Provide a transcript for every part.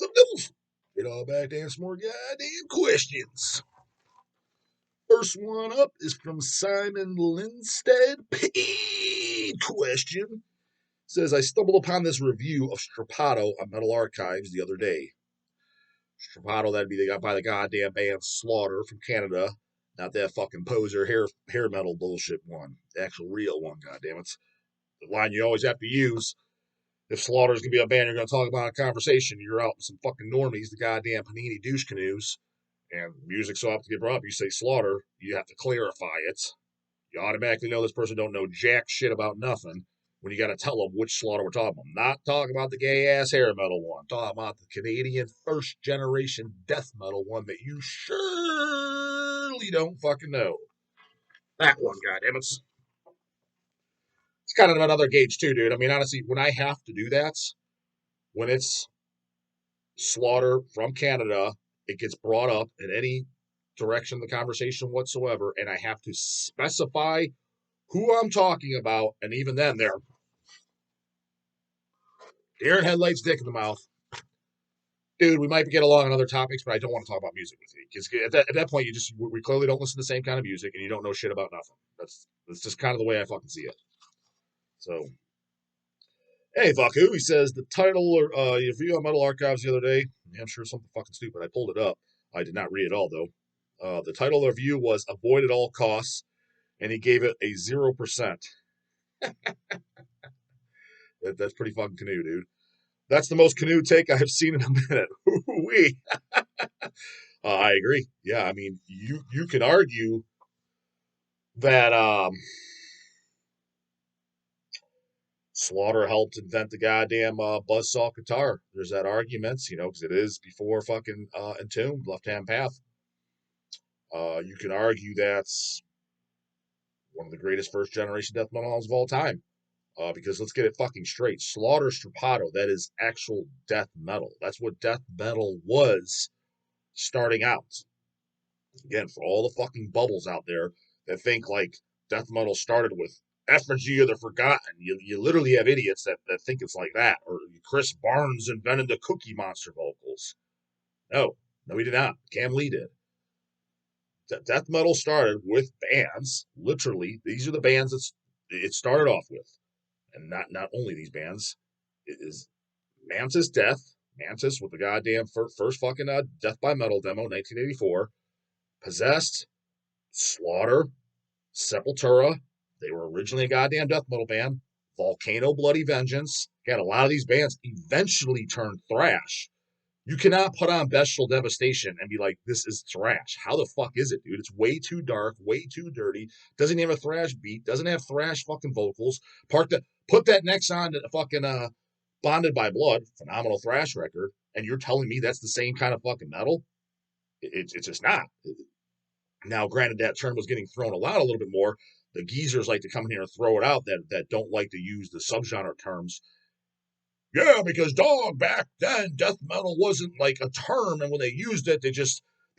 Some devils. Get all back to answer more goddamn questions. First one up is from Simon Lindstead. Paid question. Says, I stumbled upon this review of Strappado on Metal Archives the other day. Strappado, that'd be the guy by the goddamn band Slaughter from Canada. Not that fucking poser hair metal bullshit one. The actual real one, goddammit. The line you always have to use. If Slaughter's gonna be a band you're gonna talk about in a conversation, you're out with some fucking normies, the goddamn panini douche canoes, and music's so up to get brought up. You say Slaughter, you have to clarify it. You automatically know this person don't know jack shit about nothing when you got to tell them which Slaughter we're talking about. I'm not talking about the gay ass hair metal one. I'm talking about the Canadian first generation death metal one that you surely don't fucking know. That one, goddammit. It's kind of another gauge too, dude. I mean, honestly, when I have to do that, when it's Slaughter from Canada, it gets brought up in any direction of the conversation whatsoever, and I have to specify who I'm talking about, and even then, they're deer in headlights, dick in the mouth. Dude, we might get along on other topics, but I don't want to talk about music with you. Because at that point, we clearly don't listen to the same kind of music, and you don't know shit about nothing. That's just kind of the way I fucking see it. So, hey, Vaku, he says the title or your review on Metal Archives the other day. Yeah, I'm sure something fucking stupid. I pulled it up. I did not read it all though. The title of the review was "Avoid at All Costs," and he gave it a 0%. That's pretty fucking canoe, dude. That's the most canoe take I have seen in a minute. Wee. I agree. Yeah, I mean, you can argue that Slaughter helped invent the goddamn buzzsaw guitar. There's that argument, because it is before fucking Entombed, Left Hand Path. You can argue that's one of the greatest first generation death metal albums of all time. Because let's get it fucking straight. Slaughter Strappado, that is actual death metal. That's what death metal was starting out. Again, for all the fucking bubbles out there that think like death metal started with Effigy of the Forgotten, you literally have idiots that think it's like that. Or Chris Barnes invented the Cookie Monster vocals. No, he did not. Cam Lee did. Death metal started with bands. Literally, these are the bands that it started off with, and not only these bands. It is Mantis Death, Mantis with the goddamn first fucking Death by Metal demo, 1984. Possessed, Slaughter, Sepultura. They were originally a goddamn death metal band. Volcano, Bloody Vengeance. Again, a lot of these bands eventually turned thrash. You cannot put on Bestial Devastation and be like, this is thrash. How the fuck is it, dude? It's way too dark, way too dirty. Doesn't have a thrash beat. Doesn't have thrash fucking vocals. Put that next on to fucking Bonded by Blood, phenomenal thrash record, and you're telling me that's the same kind of fucking metal? It's just not. Now, granted, that term was getting thrown out a little bit more. The geezers like to come in here and throw it out that don't like to use the subgenre terms. Yeah, because dog, back then, death metal wasn't like a term, and when they used it,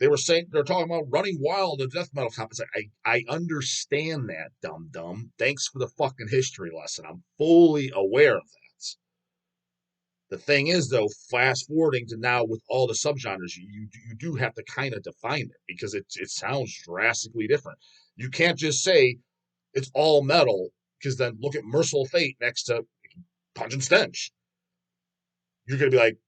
they were saying they're talking about running wild in death metal companies. I understand that, dumb. Thanks for the fucking history lesson. I'm fully aware of that. The thing is, though, fast forwarding to now with all the subgenres, you do have to kind of define it because it sounds drastically different. You can't just say it's all metal because then look at Merciful Fate next to Pungent Stench. You're going to be like,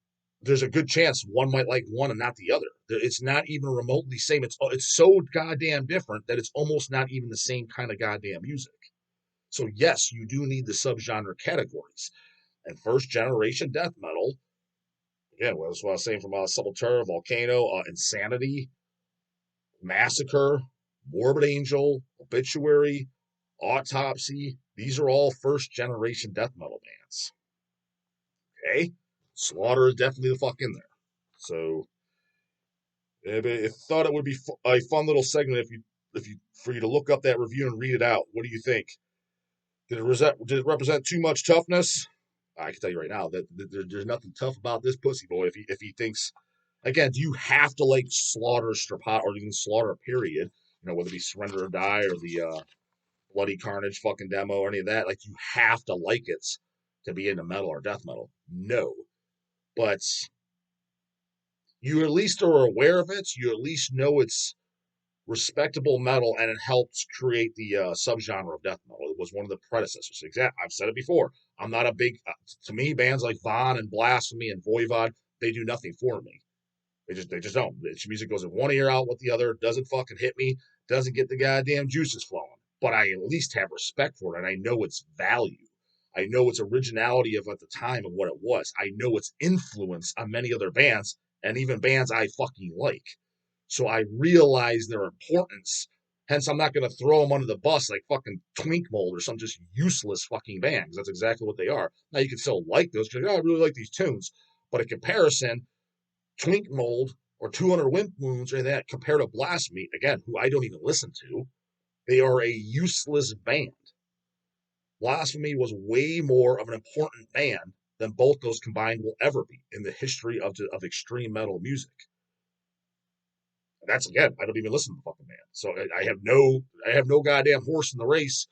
there's a good chance one might like one and not the other. It's not even remotely same. It's so goddamn different that it's almost not even the same kind of goddamn music. So yes, you do need the subgenre categories. And first generation death metal, again, what I was saying from Sepultura, Volcano, Insanity, Massacre, Morbid Angel, Obituary, Autopsy. These are all first generation death metal bands. Okay? Slaughter is definitely the fuck in there. So, I thought it would be a fun little segment for you to look up that review and read it out. What do you think? Did it represent too much toughness? I can tell you right now that there's nothing tough about this pussy boy. If he thinks, again, do you have to like Slaughter, Strappado, or even Slaughter, period? Whether it be Surrender or Die or the Bloody Carnage fucking demo or any of that. Like, you have to like it to be into metal or death metal. No. But you at least are aware of it. You at least know it's respectable metal, and it helped create the subgenre of death metal. It was one of the predecessors. I've said it before. I'm not a big, to me, bands like Von and Blasphemy and Voivod, they do nothing for me. They just don't. The music goes in one ear out with the other. Doesn't fucking hit me. Doesn't get the goddamn juices flowing. But I at least have respect for it, and I know its value. I know its originality of at the time of what it was. I know its influence on many other bands and even bands I fucking like. So I realize their importance. Hence, I'm not going to throw them under the bus like fucking Twink Mold or some just useless fucking band, because that's exactly what they are. Now, you can still like those because, I really like these tunes. But in comparison, Twink Mold or 200 Wind Wounds or that compared to Blasphemy, again, who I don't even listen to, they are a useless band. Blasphemy was way more of an important band than both those combined will ever be in the history of extreme metal music. And that's, again, I don't even listen to the fucking band, so I have no goddamn horse in the race.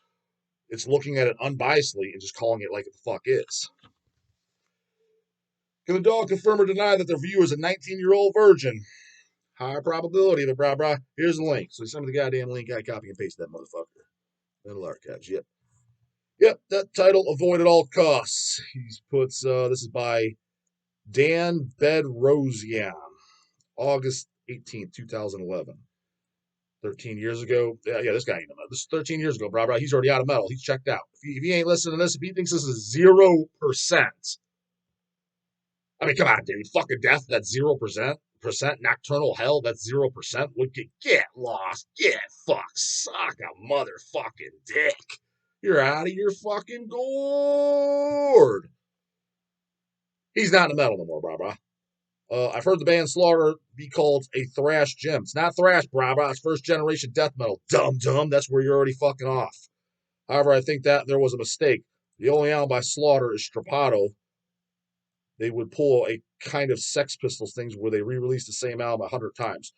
It's looking at it unbiasedly and just calling it like it the fuck is. Can the dog confirm or deny that their view is a 19-year-old virgin? High probability of it, brah. Here's the link. So send me the goddamn link. I copy and paste that motherfucker. Metal Archives. Yep. That title, Avoid at All Costs. He puts, this is by Dan Bedrosian, August 18th, 2011. 13 years ago. Yeah, this guy ain't a metal. This is 13 years ago, brah. He's already out of metal. He's checked out. If he ain't listening to this, if he thinks this is 0%, I mean, come on, dude. Fucking death, that's 0%. Nocturnal hell, that's 0%. Would get lost. Get fucked. Suck a motherfucking dick. You're out of your fucking gourd. He's not in the metal no more, brah. I've heard the band Slaughter be called a thrash gem. It's not thrash, brah. It's first generation death metal. Dumb. That's where you're already fucking off. However, I think that there was a mistake. The only album by Slaughter is Strappado. They would pull a kind of Sex Pistols things where they re-release the same album 100 times.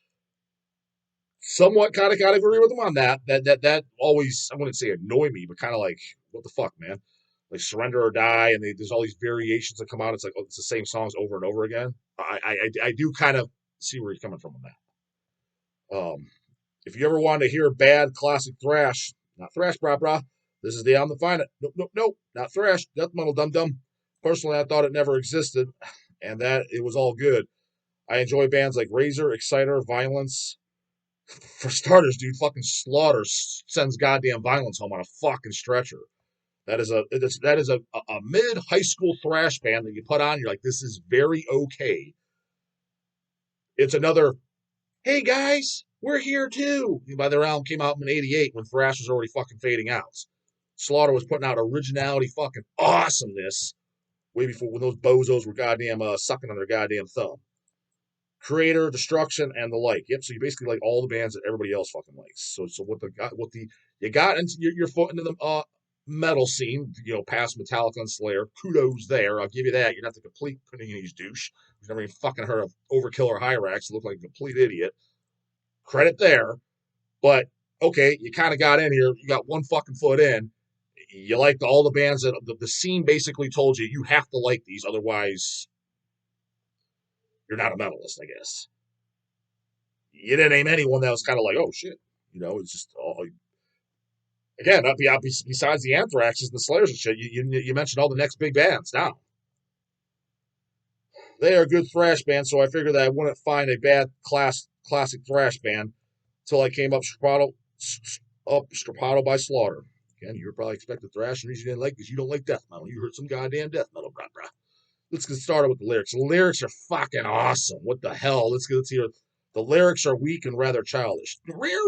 Somewhat kind of agree with them on that. That always, I wouldn't say annoy me, but kind of like, what the fuck, man? Like Surrender or Die, and there's all these variations that come out. It's like, oh, it's the same songs over and over again. I do kind of see where he's coming from on that. If you ever wanted to hear bad classic thrash, not thrash, brah, this is the album to find it. Nope, not thrash. Death metal, dum. Personally, I thought it never existed, and that it was all good. I enjoy bands like Razor, Exciter, Violence. For starters, dude, fucking Slaughter sends goddamn Violence home on a fucking stretcher. That is a mid high school thrash band that you put on. You're like, this is very okay. It's another, hey guys, we're here too. By their album came out in '88 when thrash was already fucking fading out. Slaughter was putting out originality, fucking awesomeness way before when those bozos were goddamn sucking on their goddamn thumb. Creator, Destruction, and the like. Yep. So you basically like all the bands that everybody else fucking likes. So you got into your foot into the metal scene, past Metallica and Slayer. Kudos there. I'll give you that. You're not the complete Panini's douche. You've never even fucking heard of Overkill or Hyrax. You look like a complete idiot. Credit there. But okay, you kind of got in here. You got one fucking foot in. You liked all the bands that the scene basically told you have to like these, otherwise you're not a metalist, I guess. You didn't name anyone that was kind of like, oh shit, it's just all. Again, besides the Anthraxes and the Slayers and shit, you mentioned all the next big bands. Now they are a good thrash band, so I figured that I wouldn't find a bad classic thrash band until I came up Strappado by Slaughter. Again, you were probably expecting thrash, and the reason you didn't like because you don't like death metal. You heard some goddamn death metal, brah. Let's get started with the lyrics. The lyrics are fucking awesome. What the hell? Let's hear. The lyrics are weak and rather childish. Rear.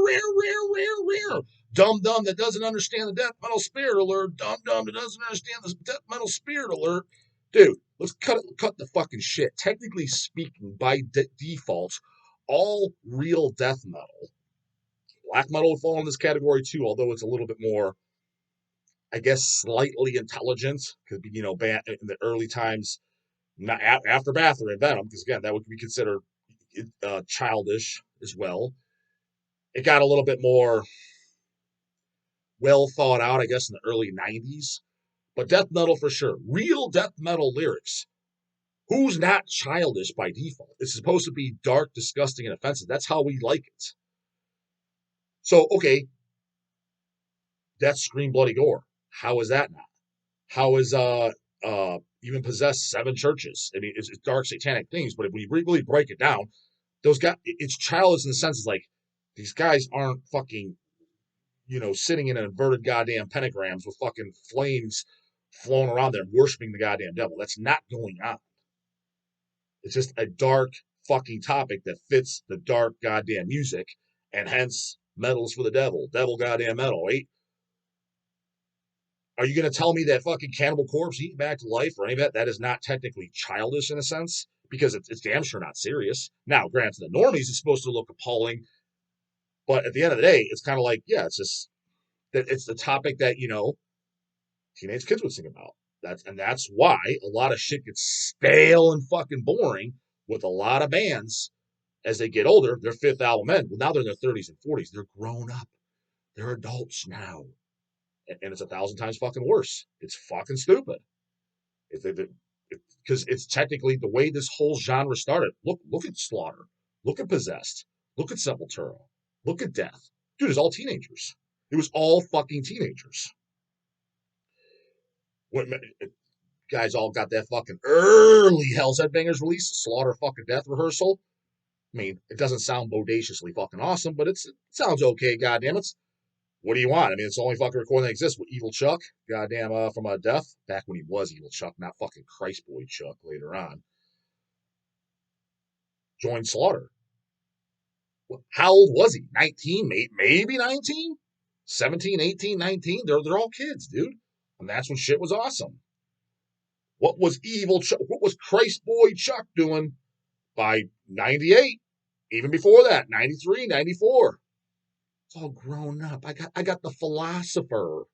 Dumb that doesn't understand the death metal spirit alert. Dumb that doesn't understand the death metal spirit alert. Dude, let's cut the fucking shit. Technically speaking, by default, all real death metal, black metal would fall in this category too, although it's a little bit more, I guess, slightly intelligent. Could be, in the early times, not after Bathory and Venom, because again, that would be considered childish as well. It got a little bit more well thought out, I guess, in the early '90s. But death metal for sure, real death metal lyrics. Who's not childish by default? It's supposed to be dark, disgusting, and offensive. That's how we like it. So, okay, that's scream bloody gore. How is that not? How is even possessed seven churches? I mean, it's dark satanic things, but if we really break it down, those guys, it's childish in the sense it's like these guys aren't fucking, sitting in inverted goddamn pentagrams with fucking flames flowing around there worshiping the goddamn devil. That's not going on. It's just a dark fucking topic that fits the dark goddamn music, and hence metal's for the devil. Devil goddamn metal, right? Are you going to tell me that fucking Cannibal Corpse eating back to life or any of that? That is not technically childish in a sense because it's damn sure not serious. Now, granted, the normies is supposed to look appalling, but at the end of the day, it's kind of like, yeah, it's just that it's the topic that teenage kids would sing about. That's why a lot of shit gets stale and fucking boring with a lot of bands as they get older. Their fifth album end. Well, now they're in their 30s and 40s. They're grown up. They're adults now, and it's 1,000 times fucking worse. It's fucking stupid. Because it's technically the way this whole genre started. Look at Slaughter. Look at Possessed. Look at Sepultura. Look at Death. Dude, it's all teenagers. It was all fucking teenagers. When guys all got that fucking early Hell's Headbangers release, Slaughter fucking Death Rehearsal. I mean, it doesn't sound bodaciously fucking awesome, but it sounds okay, goddamn it. What do you want? I mean, it's the only fucking recording that exists with Evil Chuck, goddamn, from Death, back when he was Evil Chuck, not fucking Christ Boy Chuck later on. Joined Slaughter. How old was he? 19, maybe 19? 17, 18, 19? They're all kids, dude. And that's when shit was awesome. What was Evil Chuck? What was Christ Boy Chuck doing by 98? Even before that, 93, 94. It's all grown up. I got the Philosopher.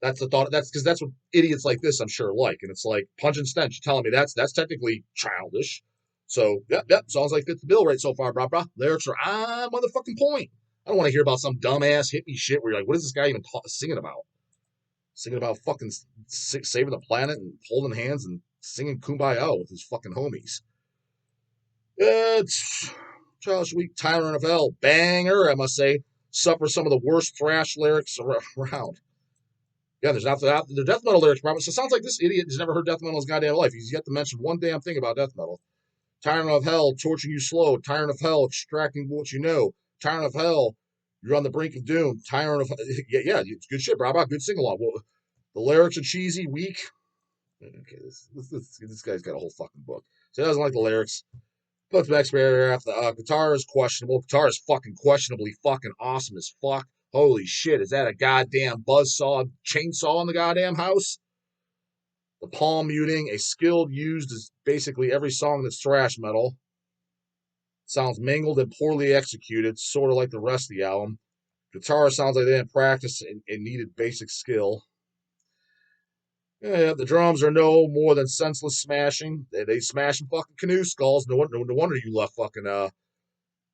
That's the thought. That's because that's what idiots like this, I'm sure, like. And it's like Punch and Stench. You're telling me that's technically childish. So yep. Sounds like fit the bill right so far, brah. Lyrics are on motherfucking point. I don't want to hear about some dumbass hippie shit where you're like, what is this guy even singing about? Singing about fucking saving the planet and holding hands and singing Kumbaya with his fucking homies. It's Childish Week, Tyrant of Hell, banger, I must say. Suffer some of the worst thrash lyrics around. Yeah, there's after that the death metal lyrics, probably. So it sounds like this idiot has never heard death metal in his goddamn life. He's yet to mention one damn thing about death metal. Tyrant of Hell, torturing you slow. Tyrant of Hell, extracting what you know. Tyrant of Hell, you're on the brink of doom. Tyrant of yeah, it's good shit, bro. Good sing along. Well, the lyrics are cheesy, weak. Okay, this guy's got a whole fucking book. So he doesn't like the lyrics. But the next paragraph, the guitar is questionable. Guitar is fucking questionably fucking awesome as fuck. Holy shit, is that a goddamn buzzsaw chainsaw in the goddamn house? The palm muting, a skill used as basically every song that's thrash metal. Sounds mangled and poorly executed, sort of like the rest of the album. Guitar sounds like they didn't practice and needed basic skill. Yeah, the drums are no more than senseless smashing. They smashing fucking canoe skulls. No wonder you left fucking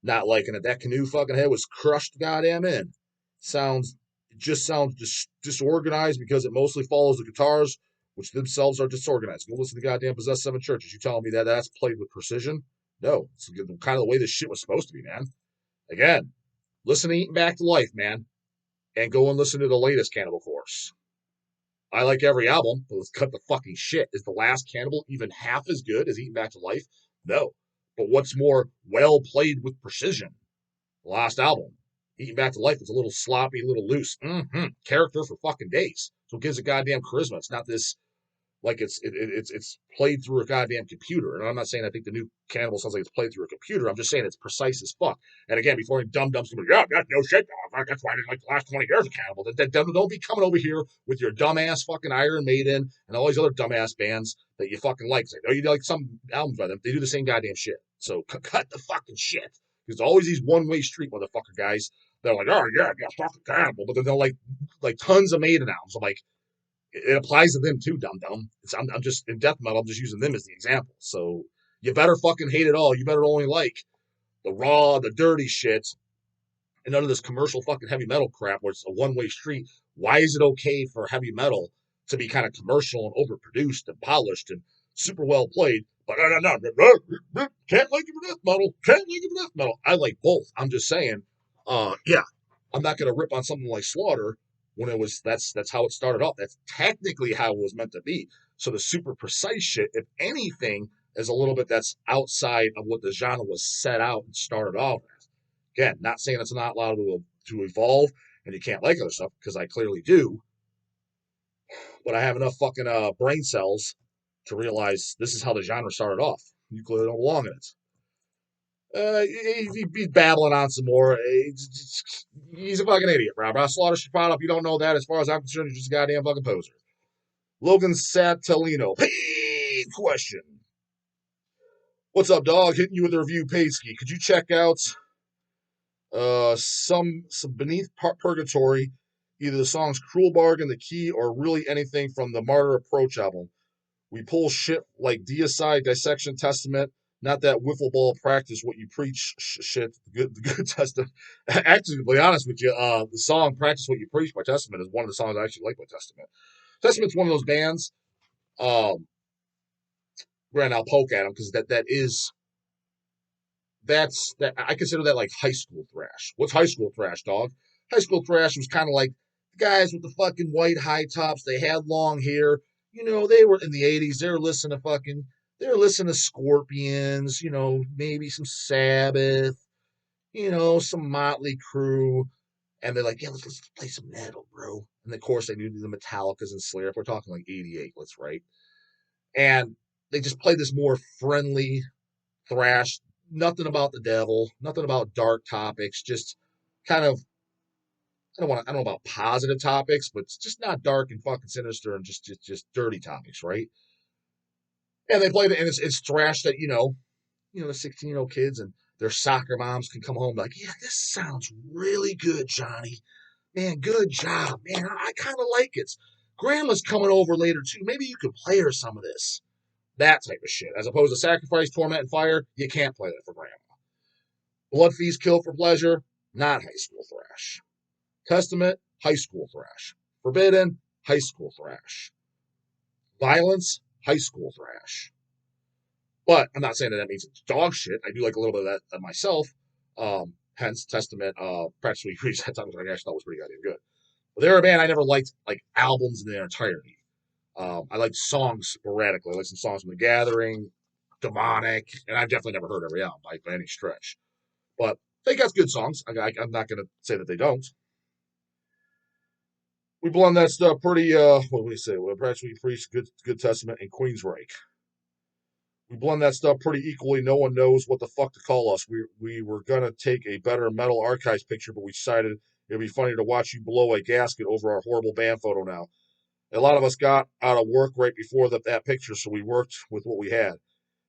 not liking it. That canoe fucking head was crushed goddamn in. It just sounds disorganized because it mostly follows the guitars, which themselves are disorganized. Go listen to goddamn Possessed Seven Churches. You telling me that that's played with precision? No, it's kind of the way this shit was supposed to be, man. Again, listen to Eating Back to Life, man, and go and listen to the latest Cannibal Corpse. I like every album, but let's cut the fucking shit. Is the last Cannibal even half as good as Eating Back to Life? No. But what's more well played with precision? The last album. Eating Back to Life is a little sloppy, a little loose. Character for fucking days. So it gives it goddamn charisma. It's not this like it's played through a goddamn computer. And I'm not saying I think the new Cannibal sounds like it's played through a computer. I'm just saying it's precise as fuck. And again, before any dumb-dumbs come, yeah, that's no shit. That's why I didn't like the last 20 years of Cannibal. Don't be coming over here with your dumbass fucking Iron Maiden and all these other dumbass bands that you fucking like. It's like, oh, you like some albums by them. They do the same goddamn shit. So cut the fucking shit. There's always these one-way street motherfucker guys. They're like, oh, yeah, fucking Cannibal. But they're like tons of Maiden albums. I'm like, it applies to them too, dum-dum. I'm just, in death metal, I'm just using them as the example. So you better fucking hate it all. You better only like the raw, the dirty shit, and none of this commercial fucking heavy metal crap where it's a one-way street. Why is it okay for heavy metal to be kind of commercial and overproduced and polished and super well played. But no, can't like it for death metal. Can't like it for death metal. I like both. I'm just saying, yeah, I'm not gonna rip on something like Slaughter when it was that's how it started off. That's technically how it was meant to be. So the super precise shit, if anything, is a little bit that's outside of what the genre was set out and started off as. Again, not saying it's not allowed to evolve and you can't like other stuff because I clearly do, but I have enough fucking brain cells to realize this is how the genre started off. You clearly don't belong in it. He's babbling on some more. He's a fucking idiot, bro. Slaughter Strappado, if you don't know that, as far as I'm concerned, you're just a goddamn fucking poser. Logan Satellino. Hey, question. What's up, dog? Hitting you with a review, Paysky. Could you check out some Beneath Purgatory, either the songs Cruel Bargain, The Key, or really anything from the Martyr Approach album? We pull shit like Deicide, Dissection, Testament, not that wiffle ball practice what you preach shit. The good Testament. Actually, to be honest with you, the song "Practice What You Preach" by Testament is one of the songs I actually like by Testament. Testament's one of those bands. Granted, I'll poke at them because that's that I consider that like high school thrash. What's high school thrash, dog? High school thrash was kind of like the guys with the fucking white high tops. They had long hair. You know, they were in the 80s. They were listening to Scorpions, you know, maybe some Sabbath, you know, some Motley Crue. And they're like, yeah, let's play some metal, bro. And of course, they knew the Metallicas and Slayer. If we're talking like 88, let's right. And they just played this more friendly thrash, nothing about the devil, nothing about dark topics, just kind of I don't know about positive topics, but it's just not dark and fucking sinister and just dirty topics, right? And they played it and it's thrash that, the 16-year-old kids and their soccer moms can come home like, yeah, this sounds really good, Johnny. Man, good job. Man, I kind of like it. Grandma's coming over later too. Maybe you could play her some of this. That type of shit. As opposed to Sacrifice, Torment, and Fire, you can't play that for grandma. Blood Feast, Kill for Pleasure, not high school thrash. Testament, high school thrash. Forbidden, high school thrash. Violence, high school thrash. But I'm not saying that means it's dog shit. I do like a little bit of that myself. Hence, Testament, Practice What You Preach, that time I actually thought was pretty goddamn good. But they're a band I never liked like albums in their entirety. I liked songs sporadically. I liked some songs from The Gathering, Demonic, and I've definitely never heard every album by any stretch. But they got good songs. I'm not going to say that they don't. We blend that stuff pretty, what do we say? Well, perhaps we preach good Testament and Queensryche. We blend that stuff pretty equally. No one knows what the fuck to call us. We were going to take a better Metal Archives picture, but we decided it'd be funny to watch you blow a gasket over our horrible band photo now. A lot of us got out of work right before that picture, so we worked with what we had.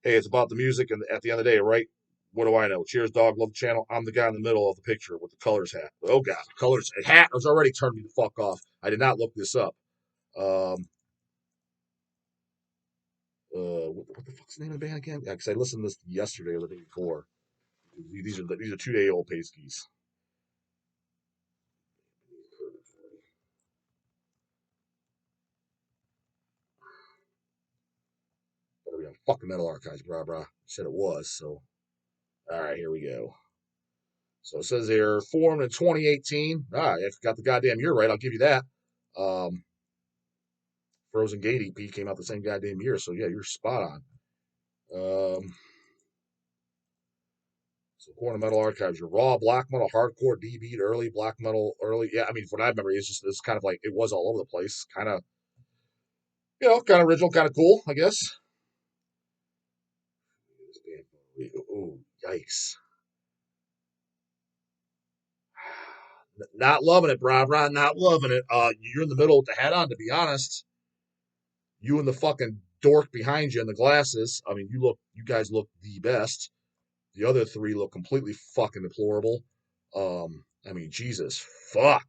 Hey, it's about the music, and at the end of the day, right? What do I know? Cheers, dog. Love the channel. I'm the guy in the middle of the picture with the colors hat. Oh, God. The colors hat has already turned me the fuck off. I did not look this up. What the fuck's the name of the band again? Yeah, because I listened to this yesterday or the day before. These are 2-day-old Payskis. Better be on fucking Metal Archives, brah. Said it was, so. All right, here we go. So it says they're formed in 2018. If you got the goddamn year right, I'll give you that. Frozen Gate EP came out the same goddamn year, so yeah, you're spot on. So Corner Metal Archives, your raw black metal, hardcore, D beat, early black metal, early. Yeah, I mean, from what I remember, it's kind of like it was all over the place. Kind of, kind of original, kind of cool, I guess. Oh, yikes. Not loving it, brah. Not loving it. You're in the middle with the hat on, to be honest. You and the fucking dork behind you in the glasses. I mean, you guys look the best. The other three look completely fucking deplorable. I mean, Jesus, fuck.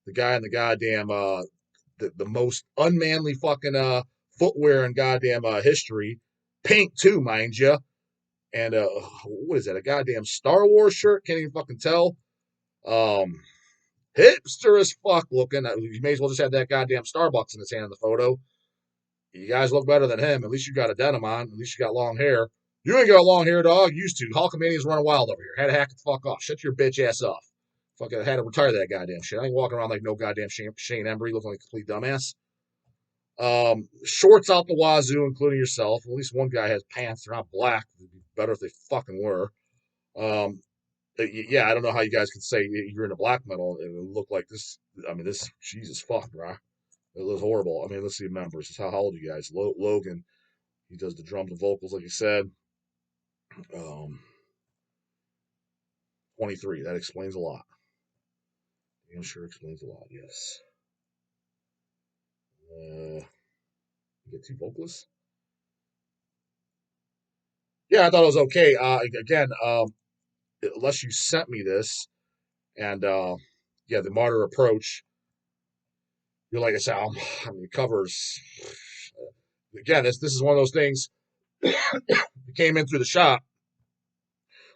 The guy in the goddamn, the most unmanly fucking, footwear in goddamn, history. Pink, too, mind you. And, what is that? A goddamn Star Wars shirt? Can't even fucking tell. Hipster as fuck looking. You may as well just have that goddamn Starbucks in his hand in the photo. You guys look better than him. At least you got a denim on. At least you got long hair. You ain't got long hair, dog. Used to. Hulkamania's running wild over here. Had to hack the fuck off. Shut your bitch ass off. Fucking had to retire that goddamn shit. I ain't walking around like no goddamn Shane Embry looking like a complete dumbass. Shorts out the wazoo, including yourself. At least one guy has pants. They're not black. It'd be better if they fucking were. Yeah, I don't know how you guys can say you're into black metal and it look like this. I mean, this, Jesus fuck, bro. It was horrible. I mean, let's see members. How old are you guys? Logan, he does the drums and vocals, like you said. Um, 23. That explains a lot. I'm sure explains a lot. Yes. You get two vocalists. Yeah, I thought it was okay. Again, unless you sent me this, and yeah, the Martyr Approach. You're like I said, I mean, covers. Again, this is one of those things. You came in through the shop,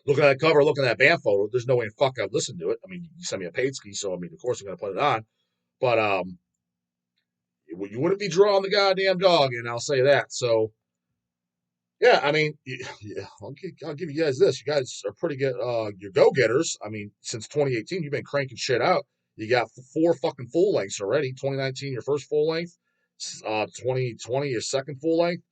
looking at that cover, looking at that band photo. There's no way in fuck I'd listen to it. I mean, you sent me a paid ski, so I mean, of course I'm gonna put it on. But you wouldn't be drawing the goddamn dog, and I'll say that. So yeah, I mean, yeah, I'll give you guys this. You guys are pretty good. You're go-getters. I mean, since 2018, you've been cranking shit out. You got 4 fucking full lengths already. 2019, your first full length. 2020, your second full length.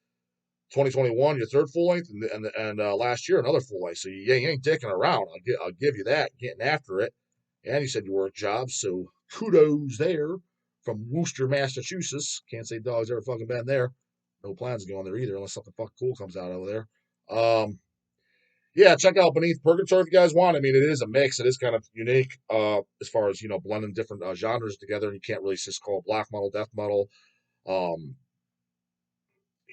2021, your third full length, and last year another full length. So you ain't dicking around. I'll give you that. Getting after it. And you said you work jobs, so kudos there from Worcester, Massachusetts. Can't say dog's ever fucking been there. No plans to go in there either, unless something fucking cool comes out over there. Yeah, check out Beneath Purgatory if you guys want. I mean, it is a mix. It is kind of unique as far as blending different genres together. You can't really just call it black metal, death metal. Um,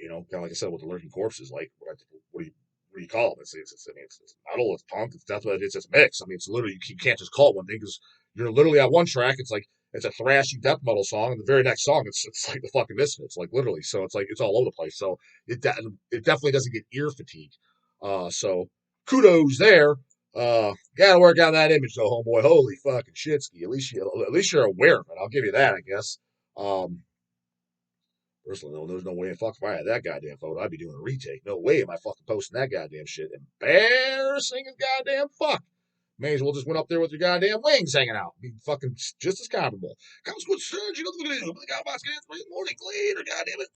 kind of like I said with the Lurking Corpses, like what do you call it? I mean, it's metal, it's punk, it's death metal, it's a mix. I mean, it's literally you can't just call it one thing because you're literally at one track. It's like it's a thrashy death metal song, and the very next song it's like the fucking Misfits, like literally. So it's like it's all over the place. So it definitely doesn't get ear fatigue. So kudos there. Gotta work out that image though, homeboy. Holy fucking shitski. At least you're aware of it. I'll give you that, I guess. Personally, there's no way in fuck if I had that goddamn photo, I'd be doing a retake. No way am I fucking posting that goddamn shit. Embarrassing as goddamn fuck. May as well just went up there with your goddamn wings hanging out. Be fucking just as comfortable. Comes with surge, you know, look at it. The guy boss getting 3 morning later, goddamn it.